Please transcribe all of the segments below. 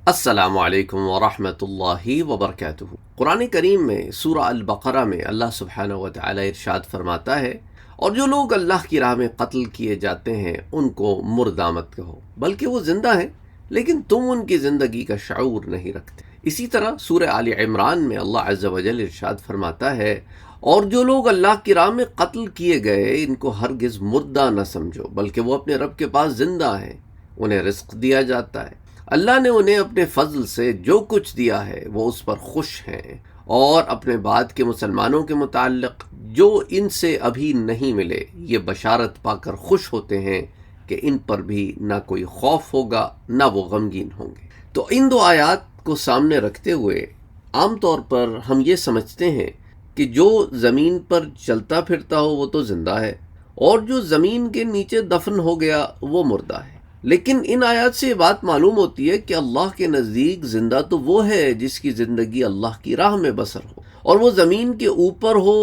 السلام علیکم ورحمۃ اللہ وبرکاتہ۔ قرآن کریم میں سورہ البقرہ میں اللہ سبحانہ و تعالی ارشاد فرماتا ہے، اور جو لوگ اللہ کی راہ میں قتل کیے جاتے ہیں ان کو مردہ مت کہو، بلکہ وہ زندہ ہیں لیکن تم ان کی زندگی کا شعور نہیں رکھتے۔ اسی طرح سورہ آل عمران میں اللہ عز و جل ارشاد فرماتا ہے، اور جو لوگ اللہ کی راہ میں قتل کیے گئے ان کو ہرگز مردہ نہ سمجھو، بلکہ وہ اپنے رب کے پاس زندہ ہیں، انہیں رزق دیا جاتا ہے، اللہ نے انہیں اپنے فضل سے جو کچھ دیا ہے وہ اس پر خوش ہیں، اور اپنے بعد کے مسلمانوں کے متعلق جو ان سے ابھی نہیں ملے یہ بشارت پا کر خوش ہوتے ہیں کہ ان پر بھی نہ کوئی خوف ہوگا نہ وہ غمگین ہوں گے۔ تو ان دو آیات کو سامنے رکھتے ہوئے عام طور پر ہم یہ سمجھتے ہیں کہ جو زمین پر چلتا پھرتا ہو وہ تو زندہ ہے، اور جو زمین کے نیچے دفن ہو گیا وہ مردہ ہے۔ لیکن ان آیات سے یہ بات معلوم ہوتی ہے کہ اللہ کے نزدیک زندہ تو وہ ہے جس کی زندگی اللہ کی راہ میں بسر ہو، اور وہ زمین کے اوپر ہو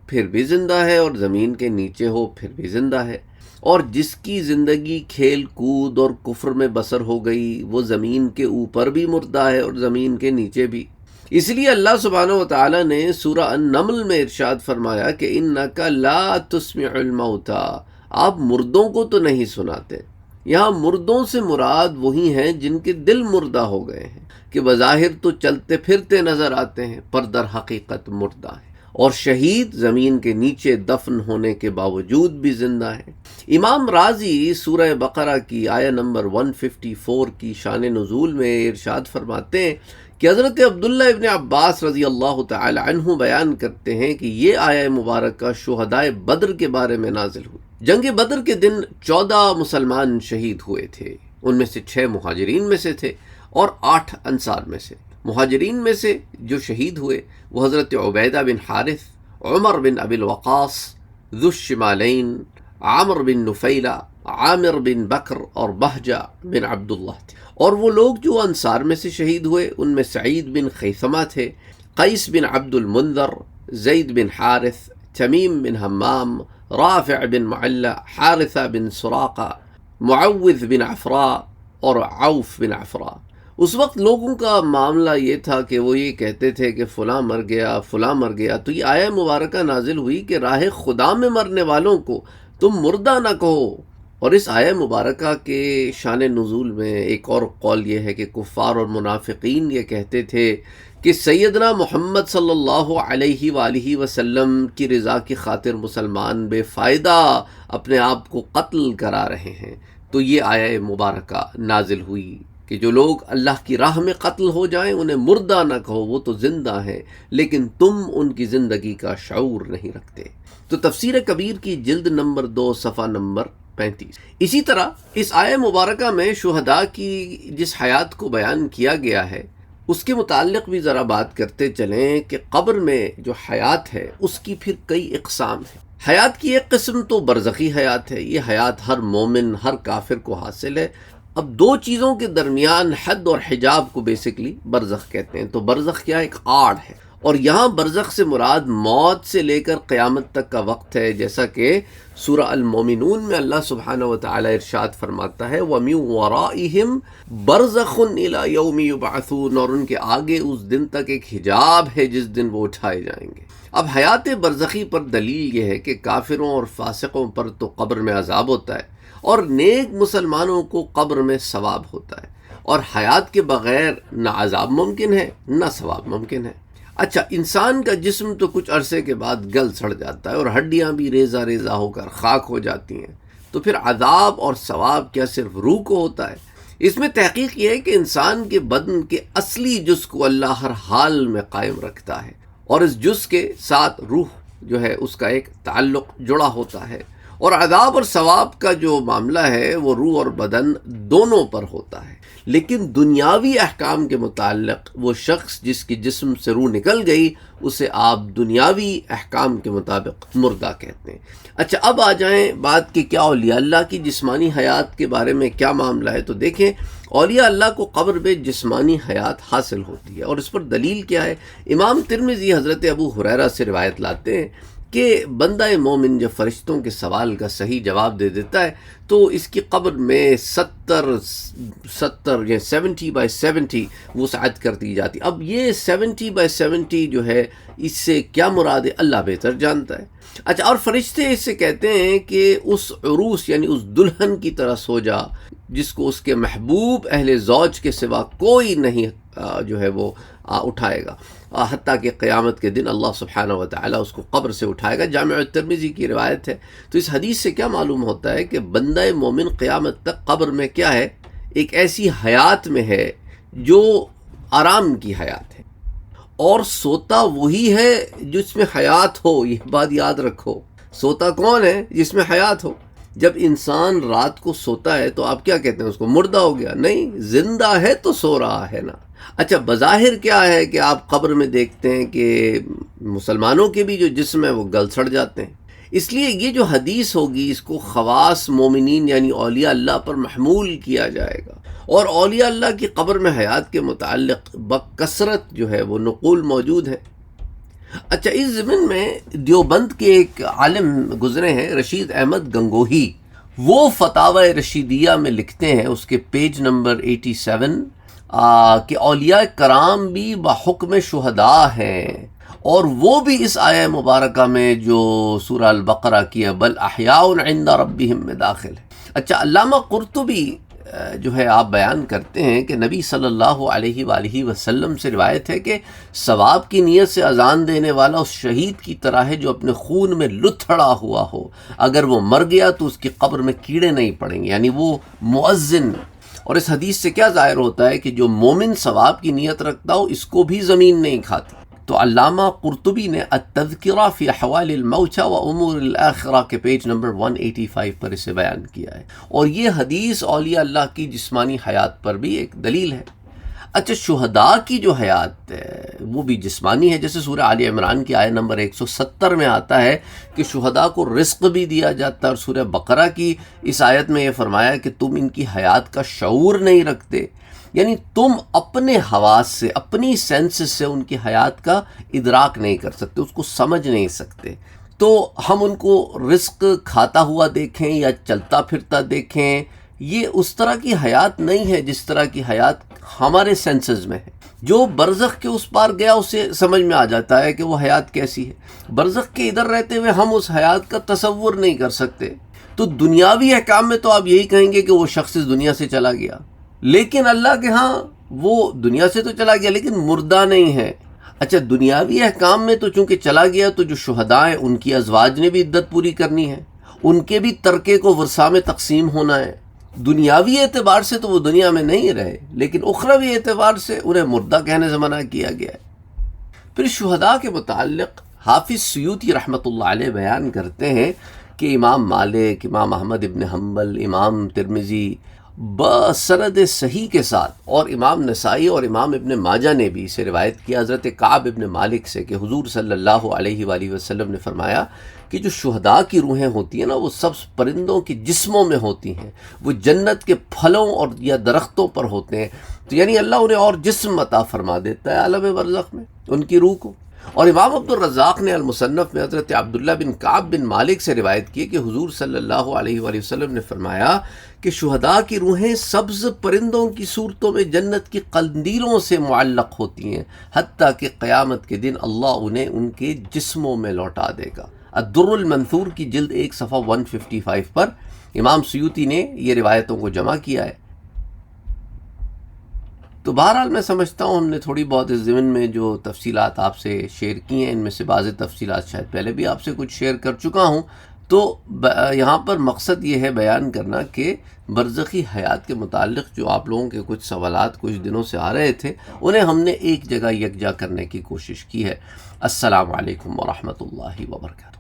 پھر بھی زندہ ہے اور زمین کے نیچے ہو پھر بھی زندہ ہے، اور جس کی زندگی کھیل کود اور کفر میں بسر ہو گئی وہ زمین کے اوپر بھی مردہ ہے اور زمین کے نیچے بھی۔ اس لیے اللہ سبحانہ و تعالی نے سورہ النمل میں ارشاد فرمایا کہ اِنَّكَ لَا تُسْمِعُ الْمَوْتَى، آپ مردوں کو تو نہیں سناتے۔ یہاں مردوں سے مراد وہی ہیں جن کے دل مردہ ہو گئے ہیں، کہ بظاہر تو چلتے پھرتے نظر آتے ہیں پر در حقیقت مردہ ہیں، اور شہید زمین کے نیچے دفن ہونے کے باوجود بھی زندہ ہیں۔ امام رازی سورہ بقرہ کی آیہ نمبر 154 کی شان نزول میں ارشاد فرماتے ہیں کہ حضرت عبداللہ ابن عباس رضی اللہ تعالی عنہ بیان کرتے ہیں کہ یہ آیہ مبارکہ شہدائے بدر کے بارے میں نازل ہوئی۔ جنگ بدر کے دن 14 مسلمان شہید ہوئے تھے، ان میں سے 6 مہاجرین میں سے تھے اور 8 انصار میں سے۔ مہاجرین میں سے جو شہید ہوئے وہ حضرت عبیدہ بن حارث، عمر بن ابی الوقاص، ذو الشمالین، عامر بن نفیلہ، عامر بن بکر اور بہجہ بن عبداللہ تھے۔ اور وہ لوگ جو انصار میں سے شہید ہوئے ان میں سعید بن خیثمہ تھے، قیس بن عبد المنذر، زید بن حارث، تمیم بن حمام، رافع بن معلہ، حارثہ بن سراقہ، معوذ بن عفراء اور عوف بن عفراء۔ اس وقت لوگوں کا معاملہ یہ تھا کہ وہ یہ کہتے تھے کہ فلاں مر گیا فلاں مر گیا، تو یہ آیہ مبارکہ نازل ہوئی کہ راہ خدا میں مرنے والوں کو تم مردہ نہ کہو۔ اور اس آیہ مبارکہ کے شان نزول میں ایک اور قول یہ ہے کہ کفار اور منافقین یہ کہتے تھے کہ سیدنا محمد صلی اللہ علیہ وآلہ وسلم کی رضا کی خاطر مسلمان بے فائدہ اپنے آپ کو قتل کرا رہے ہیں، تو یہ آیہ مبارکہ نازل ہوئی کہ جو لوگ اللہ کی راہ میں قتل ہو جائیں انہیں مردہ نہ کہو، وہ تو زندہ ہیں لیکن تم ان کی زندگی کا شعور نہیں رکھتے۔ تو تفسیر کبیر کی جلد نمبر 2 صفحہ نمبر 35۔ اسی طرح اس آیہ مبارکہ میں شہداء کی جس حیات کو بیان کیا گیا ہے اس کے متعلق بھی ذرا بات کرتے چلیں کہ قبر میں جو حیات ہے اس کی پھر کئی اقسام ہیں۔ حیات کی ایک قسم تو برزخی حیات ہے، یہ حیات ہر مومن ہر کافر کو حاصل ہے۔ اب 2 چیزوں کے درمیان حد اور حجاب کو بیسکلی برزخ کہتے ہیں۔ تو برزخ کیا ایک آڑ ہے، اور یہاں برزخ سے مراد موت سے لے کر قیامت تک کا وقت ہے، جیسا کہ سورہ المومنون میں اللہ سبحانہ و تعالی ارشاد فرماتا ہے وَمِن وَرَائِهِمْ بَرْزَخٌ إِلَى يَوْمِ يُبْعَثُونَ، اور ان کے آگے اس دن تک ایک حجاب ہے جس دن وہ اٹھائے جائیں گے۔ اب حیات برزخی پر دلیل یہ ہے کہ کافروں اور فاسقوں پر تو قبر میں عذاب ہوتا ہے اور نیک مسلمانوں کو قبر میں ثواب ہوتا ہے، اور حیات کے بغیر نہ عذاب ممکن ہے نہ ثواب ممکن ہے۔ اچھا، انسان کا جسم تو کچھ عرصے کے بعد گل سڑ جاتا ہے اور ہڈیاں بھی ریزہ ریزہ ہو کر خاک ہو جاتی ہیں، تو پھر عذاب اور ثواب کیا صرف روح کو ہوتا ہے؟ اس میں تحقیق یہ ہے کہ انسان کے بدن کے اصلی جز کو اللہ ہر حال میں قائم رکھتا ہے، اور اس جز کے ساتھ روح جو ہے اس کا ایک تعلق جڑا ہوتا ہے، اور عذاب اور ثواب کا جو معاملہ ہے وہ روح اور بدن دونوں پر ہوتا ہے۔ لیکن دنیاوی احکام کے متعلق وہ شخص جس کی جسم سے روح نکل گئی اسے آپ دنیاوی احکام کے مطابق مردہ کہتے ہیں۔ اچھا، اب آ جائیں بات کہ کیا اولیاء اللہ کی جسمانی حیات کے بارے میں کیا معاملہ ہے۔ تو دیکھیں، اولیاء اللہ کو قبر میں جسمانی حیات حاصل ہوتی ہے، اور اس پر دلیل کیا ہے؟ امام ترمذی حضرت ابو ہریرہ سے روایت لاتے ہیں کہ بندہ مومن جب فرشتوں کے سوال کا صحیح جواب دے دیتا ہے تو اس کی قبر میں 70 یا 70/70 وسعت کر دی جاتی. اب یہ 70/70 جو ہے اس سے کیا مراد ہے اللہ بہتر جانتا ہے. اچھا، اور فرشتے اس سے کہتے ہیں کہ اس عروس یعنی اس دلہن کی طرح سو جا جس کو اس کے محبوب اہل زوج کے سوا کوئی نہیں جو ہے وہ اٹھائے گا، حتیٰ کہ قیامت کے دن اللہ سبحانہ و تعالیٰ اس کو قبر سے اٹھائے گا. جامع الترمذی کی روایت ہے. تو اس حدیث سے کیا معلوم ہوتا ہے کہ بندہ مومن قیامت تک قبر میں کیا ہے، ایک ایسی حیات میں ہے جو آرام کی حیات ہے، اور سوتا وہی ہے جس میں حیات ہو. یہ بات یاد رکھو، سوتا کون ہے؟ جس میں حیات ہو. جب انسان رات کو سوتا ہے تو آپ کیا کہتے ہیں؟ اس کو مردہ ہو گیا؟ نہیں، زندہ ہے تو سو رہا ہے نا. اچھا، بظاہر کیا ہے کہ آپ قبر میں دیکھتے ہیں کہ مسلمانوں کے بھی جو جسم ہے وہ گل سڑ جاتے ہیں. اس لیے یہ جو حدیث ہوگی اس کو خواص مومنین یعنی اولیاء اللہ پر محمول کیا جائے گا، اور اولیاء اللہ کی قبر میں حیات کے متعلق بکثرت جو ہے وہ نقول موجود ہے. اچھا، اس ضمن میں دیوبند کے ایک عالم گزرے ہیں رشید احمد گنگوہی. وہ فتاوی رشیدیہ میں لکھتے ہیں، اس کے پیج نمبر 87 کہ اولیاء کرام بھی بحکم شہداء ہیں، اور وہ بھی اس آیہ مبارکہ میں جو سورہ البقرہ کی ہے بل احیاء عند ربہم میں داخل ہے. اچھا، علامہ قرطبی جو ہے آپ بیان کرتے ہیں کہ نبی صلی اللہ علیہ وآلہ وسلم سے روایت ہے کہ ثواب کی نیت سے اذان دینے والا اس شہید کی طرح ہے جو اپنے خون میں لتھڑا ہوا ہو. اگر وہ مر گیا تو اس کی قبر میں کیڑے نہیں پڑیں گے، یعنی وہ مؤذن. اور اس حدیث سے کیا ظاہر ہوتا ہے کہ جو مومن ثواب کی نیت رکھتا ہو اس کو بھی زمین نہیں کھاتی. تو علامہ قرطبی نے التذکرہ فی احوال الموتى و امور الاخرہ کے پیج نمبر 185 پر اسے بیان کیا ہے، اور یہ حدیث اولیاء اللہ کی جسمانی حیات پر بھی ایک دلیل ہے. اچھا، شہداء کی جو حیات ہے وہ بھی جسمانی ہے، جیسے سورہ آل عمران کی آیت نمبر 170 میں آتا ہے کہ شہداء کو رزق بھی دیا جاتا ہے، اور سورہ بقرہ کی اس آیت میں یہ فرمایا کہ تم ان کی حیات کا شعور نہیں رکھتے، یعنی تم اپنے حواس سے اپنی سینسز سے ان کی حیات کا ادراک نہیں کر سکتے، اس کو سمجھ نہیں سکتے. تو ہم ان کو رزق کھاتا ہوا دیکھیں یا چلتا پھرتا دیکھیں، یہ اس طرح کی حیات نہیں ہے جس طرح کی حیات ہمارے سینسز میں ہے. جو برزخ کے اس پار گیا اسے سمجھ میں آ جاتا ہے کہ وہ حیات کیسی ہے. برزخ کے ادھر رہتے ہوئے ہم اس حیات کا تصور نہیں کر سکتے. تو دنیاوی احکام میں تو آپ یہی کہیں گے کہ وہ شخص اس دنیا سے چلا گیا، لیکن اللہ کے ہاں وہ دنیا سے تو چلا گیا لیکن مردہ نہیں ہے. اچھا، دنیاوی احکام میں تو چونکہ چلا گیا تو جو شہداء ہیں ان کی ازواج نے بھی عدت پوری کرنی ہے، ان کے بھی ترکے کو ورثہ میں تقسیم ہونا ہے. دنیاوی اعتبار سے تو وہ دنیا میں نہیں رہے، لیکن اخروی اعتبار سے انہیں مردہ کہنے سے منع کیا گیا ہے. پھر شہداء کے متعلق حافظ سیوطی رحمۃ اللہ علیہ بیان کرتے ہیں کہ امام مالک، امام احمد ابن حنبل، امام ترمذی بسند صحیح کے ساتھ، اور امام نسائی اور امام ابن ماجہ نے بھی اسے روایت کیا حضرت کعب ابن مالک سے کہ حضور صلی اللہ علیہ وآلہ وسلم نے فرمایا کہ جو شہداء کی روحیں ہوتی ہیں نا وہ سبز پرندوں کے جسموں میں ہوتی ہیں، وہ جنت کے پھلوں اور یا درختوں پر ہوتے ہیں. تو یعنی اللہ انہیں اور جسم عطا فرما دیتا ہے عالم برزخ میں ان کی روح کو. اور امام عبد الرزاق نے المصنف میں حضرت عبداللہ بن کعب بن مالک سے روایت کی کہ حضور صلی اللہ علیہ وآلہ وسلم نے فرمایا کہ شہداء کی روحیں سبز پرندوں کی صورتوں میں جنت کی قندیلوں سے معلق ہوتی ہیں، حتیٰ کہ قیامت کے دن اللہ انہیں ان کے جسموں میں لوٹا دے گا. الدر المنثور کی جلد 1 صفحہ 155 پر امام سیوطی نے یہ روایتوں کو جمع کیا ہے. تو بہرحال میں سمجھتا ہوں ہم نے تھوڑی بہت اس ضمن میں جو تفصیلات آپ سے شیئر کی ہیں، ان میں سے بعض تفصیلات شاید پہلے بھی آپ سے کچھ شیئر کر چکا ہوں. تو یہاں پر مقصد یہ ہے بیان کرنا کہ برزخی حیات کے متعلق جو آپ لوگوں کے کچھ سوالات کچھ دنوں سے آ رہے تھے انہیں ہم نے ایک جگہ یکجا کرنے کی کوشش کی ہے. السلام علیکم ورحمۃ اللہ وبرکاتہ.